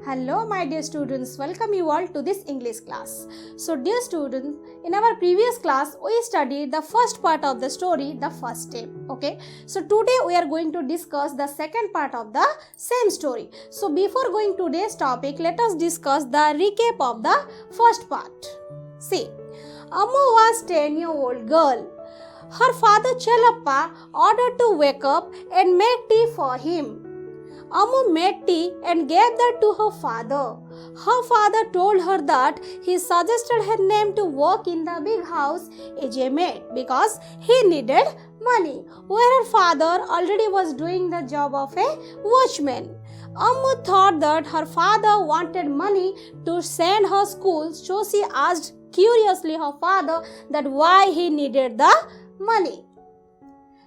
Hello my dear students, welcome you all to this English class. So dear students, in our previous class we studied the first part of the story, the first step. Okay, so today we are going to discuss the second part of the same story. So before going to today's topic, let us discuss the recap of the first part. See, Ammu was 10-year-old girl. Her father Chelappa ordered to wake up and make tea for him. Ammu made tea and gave that to her father. Her father told her that he suggested her name to work in the big house as a maid because he needed money, where her father already was doing the job of a watchman. Ammu thought that her father wanted money to send her school, so she asked curiously her father that why he needed the money.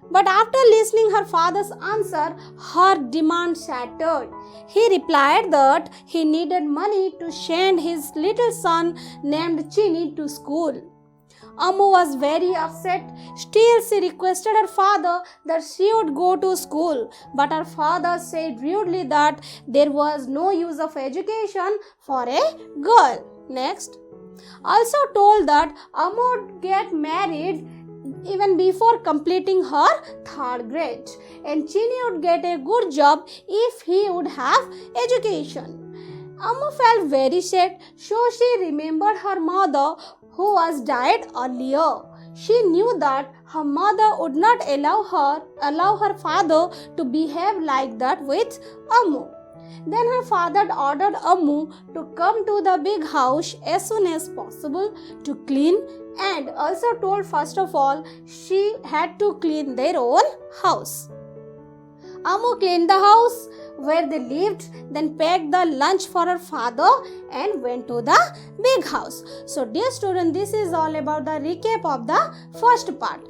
But after listening her father's answer, her demand shattered. He replied that he needed money to send his little son named Chini to school. Ammu was very upset. Still, she requested her father that she would go to school. But her father said rudely that there was no use of education for a girl. Next, also told that Ammu would get married even before completing her third grade, and Chini would get a good job if he would have education. Ammu felt very sad, so she remembered her mother who was died earlier. She knew that her mother would not allow her father to behave like that with Ammu. Then her father ordered Ammu to come to the big house as soon as possible to clean, and also told first of all she had to clean their own house. Ammu cleaned the house where they lived, then packed the lunch for her father and went to the big house. So dear student, this is all about the recap of the first part.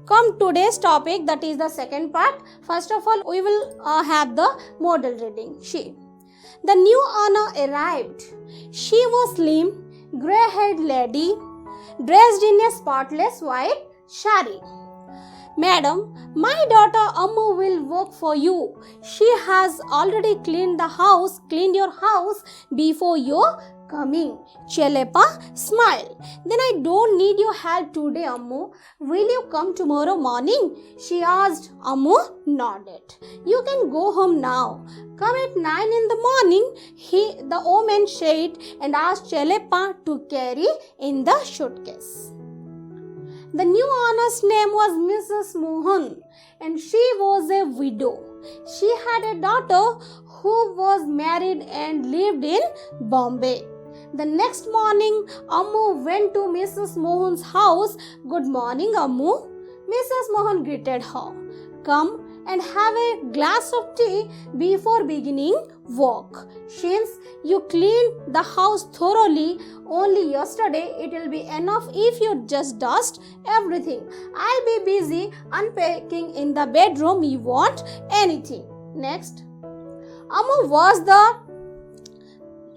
Come today's topic, that is the second part. First of all, we will have the model reading. The new owner arrived. She was slim, grey-haired lady, dressed in a spotless white sari. Madam, my daughter Ammu will work for you. She has already cleaned your house before your coming. Chelappa smiled. Then I don't need your help today, Ammu. Will you come tomorrow morning? She asked. Ammu nodded. You can go home now. Come at 9 in the morning, the woman said, and asked Chelappa to carry in the suitcase. The new owner's name was Mrs. Mohan, and she was a widow. She had a daughter who was married and lived in Bombay. The next morning, Ammu went to Mrs. Mohan's house. Good morning, Ammu. Mrs. Mohan greeted her. Come and have a glass of tea before beginning work. Since you cleaned the house thoroughly only yesterday, it will be enough if you just dust everything. I'll be busy unpacking in the bedroom. You want anything? Next, Ammu washed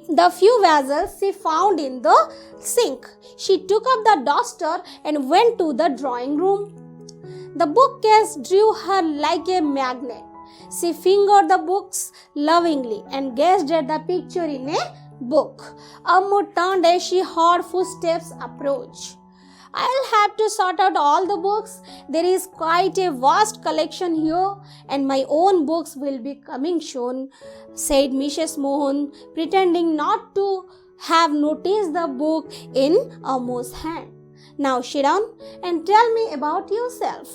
the few vessels she found in the sink. She took up the duster and went to the drawing room. The bookcase drew her like a magnet. She fingered the books lovingly and gazed at the picture in a book. Ammu turned as she heard footsteps approach. I'll have to sort out all the books. There is quite a vast collection here, and my own books will be coming soon, said Mrs. Mohan, pretending not to have noticed the book in Ammu's hand. Now sit down and tell me about yourself.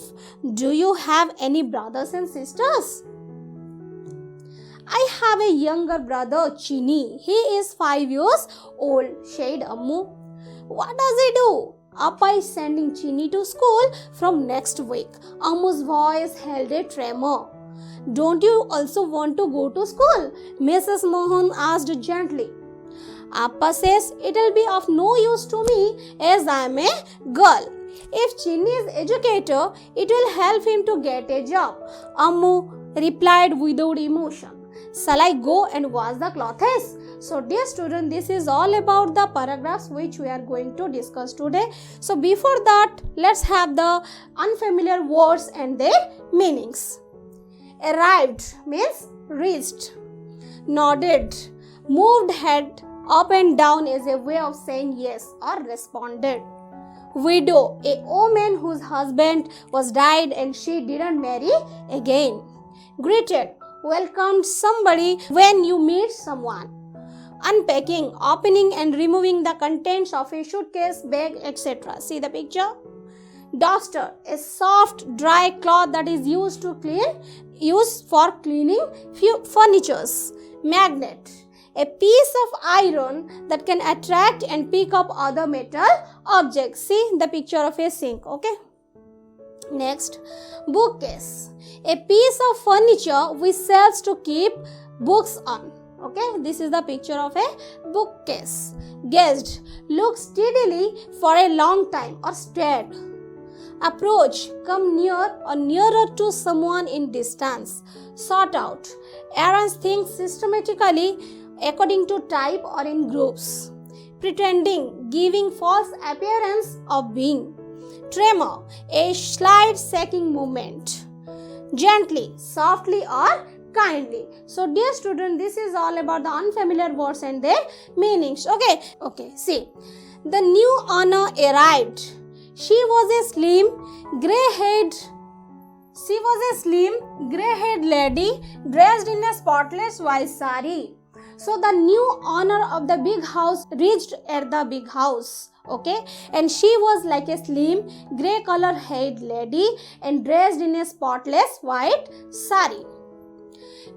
Do you have any brothers and sisters? I have a younger brother, Chini. He is 5 years old, said Ammu. What does he do? Appa is sending Chini to school from next week. Ammu's voice held a tremor. Don't you also want to go to school? Mrs. Mohan asked gently. Appa says it will be of no use to me as I am a girl. If Chini is educator, it will help him to get a job. Ammu replied without emotion. Shall I go and wash the clothes? So dear student, this is all about the paragraphs which we are going to discuss today. So before that, let's have the unfamiliar words and their meanings. Arrived means reached. Nodded moved head up and down as a way of saying yes or responded. Widow, a woman whose husband was died and she didn't marry again. Greeted, welcomed somebody when you meet someone. Unpacking, opening and removing the contents of a suitcase, bag, etc. See the picture? Duster, a soft dry cloth that is used for cleaning furnitures. Magnet, a piece of iron that can attract and pick up other metal objects. See the picture of a sink. Okay. Next, bookcase, a piece of furniture which serves to keep books on. Okay, this is the picture of a bookcase. Gazed, looked steadily for a long time or stared. Approach, come near or nearer to someone in distance. Sort out, arrange things systematically according to type or in groups. Pretending, giving false appearance of being. Tremor, a slight shaking movement. Gently, softly or kindly. So dear student, this is all about the unfamiliar words and their meanings. Okay, see. The new owner arrived. She was a slim, grey-haired lady dressed in a spotless white sari. So the new owner of the big house reached at the big house. Okay, and she was like a slim, grey color haired lady and dressed in a spotless white sari.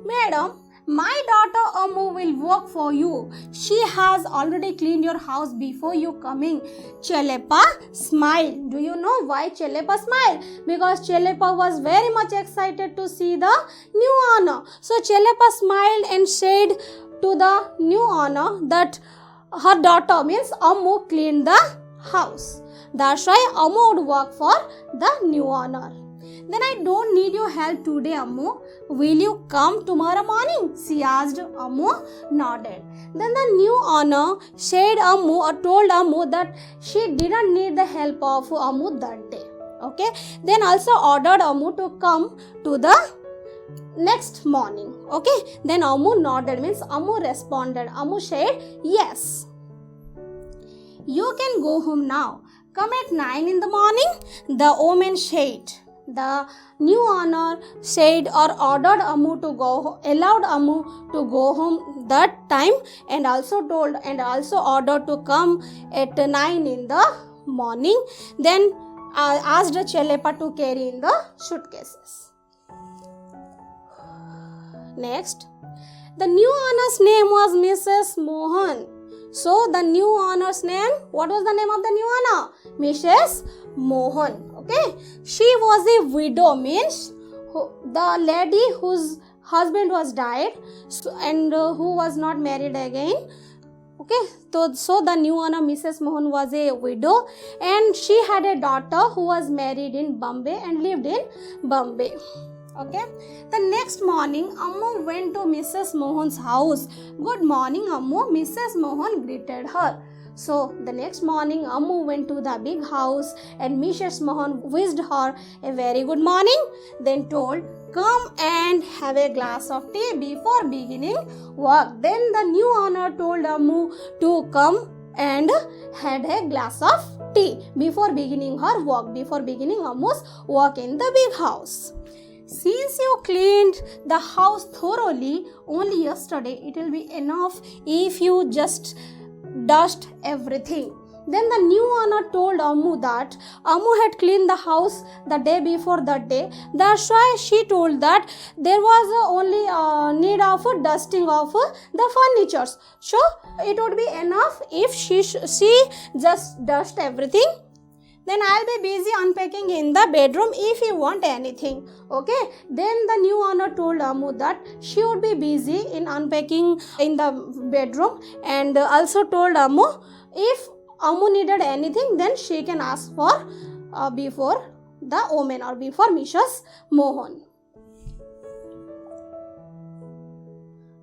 Madam, my daughter Amu will work for you. She has already cleaned your house before you coming. Chelepa smiled. Do you know why Chelepa smiled? Because Chelepa was very much excited to see the new owner. So Chelepa smiled and said to the new owner that her daughter means Amu cleaned the house. That's why Amu would work for the new owner. Then I don't need your help today, Ammu. Will you come tomorrow morning? She asked. Ammu nodded. Then the new owner said told Ammu that she didn't need the help of Ammu that day. Okay. Then also ordered Ammu to come to the next morning. Okay. Then Ammu nodded, means Ammu responded. Ammu said yes. You can go home now. Come at 9 in the morning, the woman said. The new owner said or ordered allowed Ammu to go home that time and also ordered to come at 9 in the morning. Then asked Chelepa to carry in the suitcases. Next, the new owner's name was Mrs. Mohan. So the new owner's name, what was the name of the new owner? Mrs. Mohan. Okay, she was a widow, means the lady whose husband was died and who was not married again. Okay, so the new owner Mrs. Mohan was a widow and she had a daughter who was married in Bombay and lived in Bombay. Okay, the next morning Ammu went to Mrs. Mohan's house. Good morning, Ammu, Mrs. Mohan greeted her. So the next morning Ammu went to the big house and Mrs. Mohan wished her a very good morning, then told, come and have a glass of tea before beginning work. Then the new owner told Ammu to come and had a glass of tea before beginning her work, before beginning Ammu's work in the big house. Since you cleaned the house thoroughly only yesterday, it will be enough if you just dust everything. Then the new owner told Ammu that Ammu had cleaned the house the day before that day. That's why she told that there was only need of dusting of the furnitures. So it would be enough if she just dust everything. Then I'll be busy unpacking in the bedroom if you want anything. Okay. Then the new owner told Ammu that she would be busy in unpacking in the bedroom and also told Ammu if Ammu needed anything then she can ask for before the woman or before Mrs. Mohan.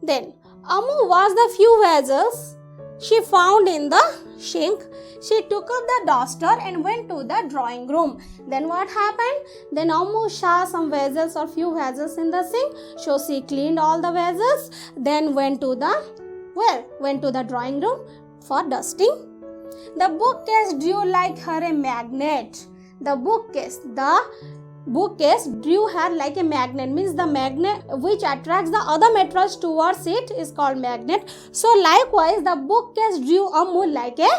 Then Ammu washed the few vessels she found in the sink. She took up the duster and went to the drawing room. Then what happened? Then Ammu saw some vessels or few vessels in the sink. So she cleaned all the vessels. Then went to the Where? Went to the drawing room for dusting. The bookcase drew like her a magnet. The bookcase drew her like a magnet, means the magnet which attracts the other materials towards it is called magnet. So likewise the bookcase drew Ammu like a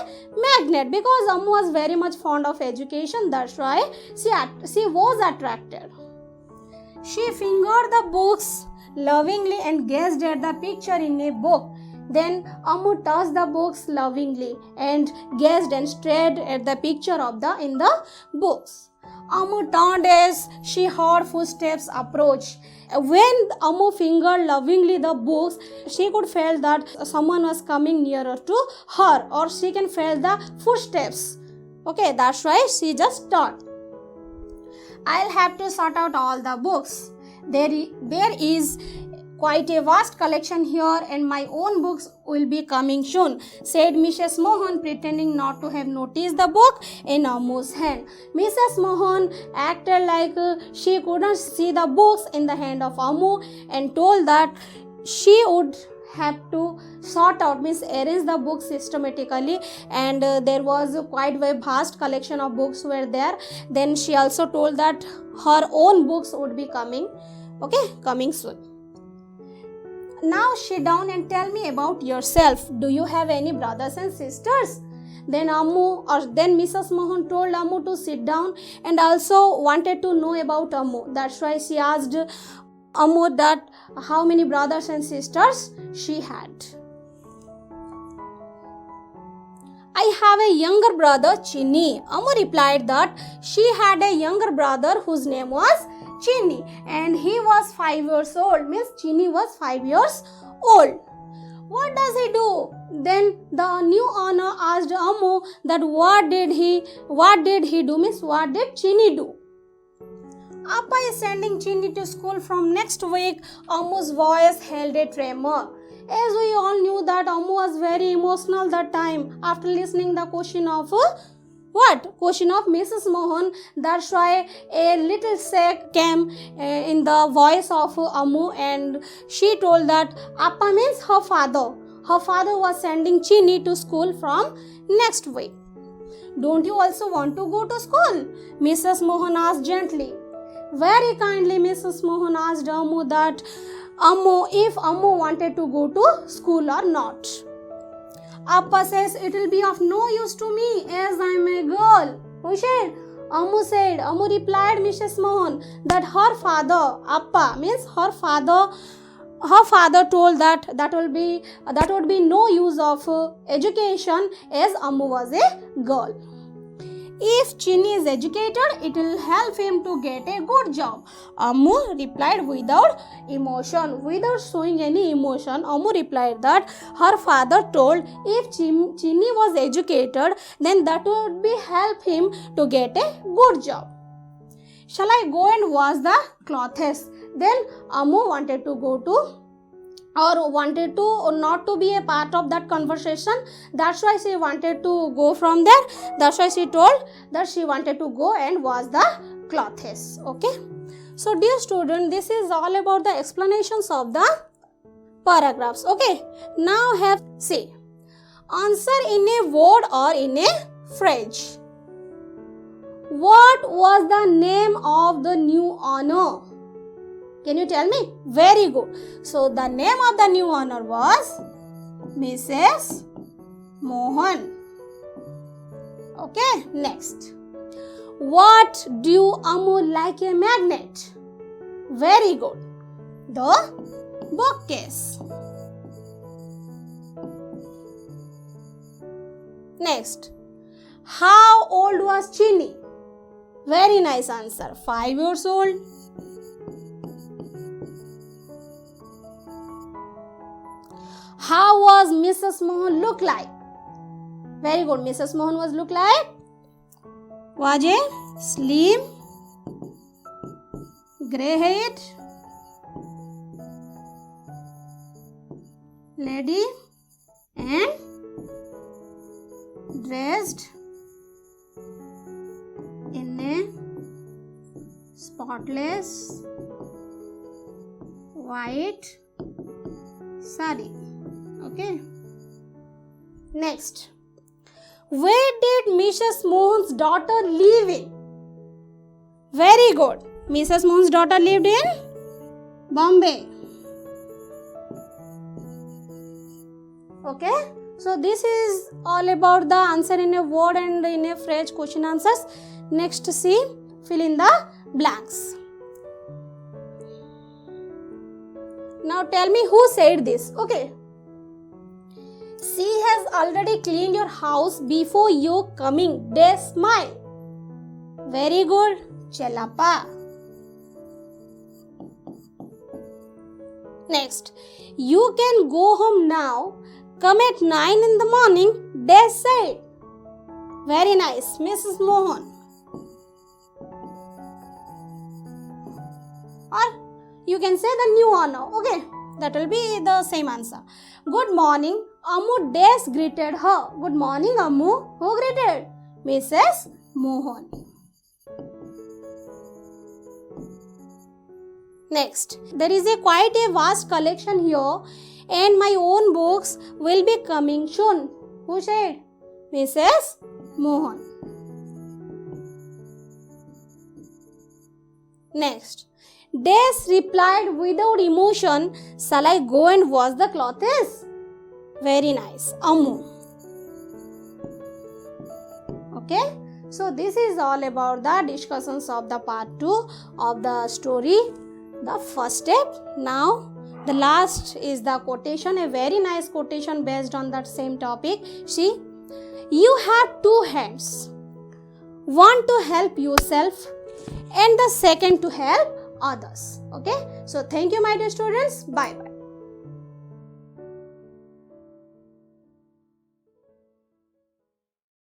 magnet, because Ammu was very much fond of education. That's why she was attracted. She fingered the books lovingly and gazed at the picture in a book. Then Ammu touched the books lovingly and gazed and stared at the picture in the books. Ammu turned as she heard footsteps approach. When Ammu fingered lovingly the books, she could feel that someone was coming nearer to her, or she can feel the footsteps. Okay, that's why she just turned. I'll have to sort out all the books. There is quite a vast collection here, and my own books will be coming soon, said Mrs. Mohan, pretending not to have noticed the book in Ammu's hand. Mrs. Mohan acted like she couldn't see the books in the hand of Ammu and told that she would have to sort out, means arrange the books systematically, and there was quite a vast collection of books were there. Then she also told that her own books would be coming soon. Now sit down and tell me about yourself. Do you have any brothers and sisters? Then Mrs. Mohan told Ammu to sit down and also wanted to know about Ammu. That's why she asked Ammu that how many brothers and sisters she had. I have a younger brother, Chinni. Ammu replied that she had a younger brother whose name was Chinni, and he was 5 years old, means Chinni was 5 years old. What does he do? Then the new owner asked Ammu that what did he do, means what did Chinni do? Appa is sending Chinni to school from next week. Ammu's voice held a tremor. As we all knew that Ammu was very emotional that time after listening the question of Mrs. Mohan. That's why a little shake came in the voice of Ammu, and she told that Appa means her father. Her father was sending Chinni to school from next week. Don't you also want to go to school? Mrs. Mohan asked gently. Very kindly, Mrs. Mohan asked Ammu that if Ammu wanted to go to school or not. Appa says it will be of no use to me as I am a girl. Who said? Ammu said. Ammu replied Mrs. Mohan that her father, Appa means her father told that would be no use of education as Ammu was a girl. If Chinni is educated, it will help him to get a good job. Ammu replied without emotion, without showing any emotion. Ammu replied that her father told if Chinni was educated, then that would be help him to get a good job. Shall I go and wash the clothes? Then Ammu wanted not to be a part of that conversation. That's why she wanted to go from there. That's why she told that she wanted to go and wash the clothes. Okay. So dear student, this is all about the explanations of the paragraphs. Okay. Now have say answer in a word or in a phrase. What was the name of the new owner? Can you tell me? Very good. So the name of the new owner was Mrs. Mohan. Okay, next. What do Ammu like a magnet? Very good. The bookcase. Next. How old was Chinni? Very nice answer. 5 years old. How was Mrs. Mohan look like? Very good. Mrs. Mohan was look like? Was a slim, grey-haired lady and dressed in a spotless white sari. Okay. Next. Where did Mrs. Mohan's daughter live in? Very good. Mrs. Mohan's daughter lived in Bombay. Okay. So this is all about the answer in a word and in a phrase question answers. Next, see, fill in the blanks. Now tell me who said this. Okay. She has already cleaned your house before you coming. They smile. Very good. Chelappa. Next. You can go home now. Come at 9 in the morning. They said. Very nice. Mrs. Mohan. Or you can say the new owner. Okay. That will be the same answer. Good morning. Ammu Des greeted her. Good morning, Ammu. Who greeted? Mrs. Mohan. Next. There is quite a vast collection here and my own books will be coming soon. Who said? Mrs. Mohan. Next. Des replied without emotion, shall I go and wash the clothes? Very nice. Ammu. Okay. So this is all about the discussions of the part 2 of the story. The first step. Now the last is the quotation, a very nice quotation based on that same topic. See, you have two hands, one to help yourself and the second to help others. Okay, so thank you my dear students. Bye bye.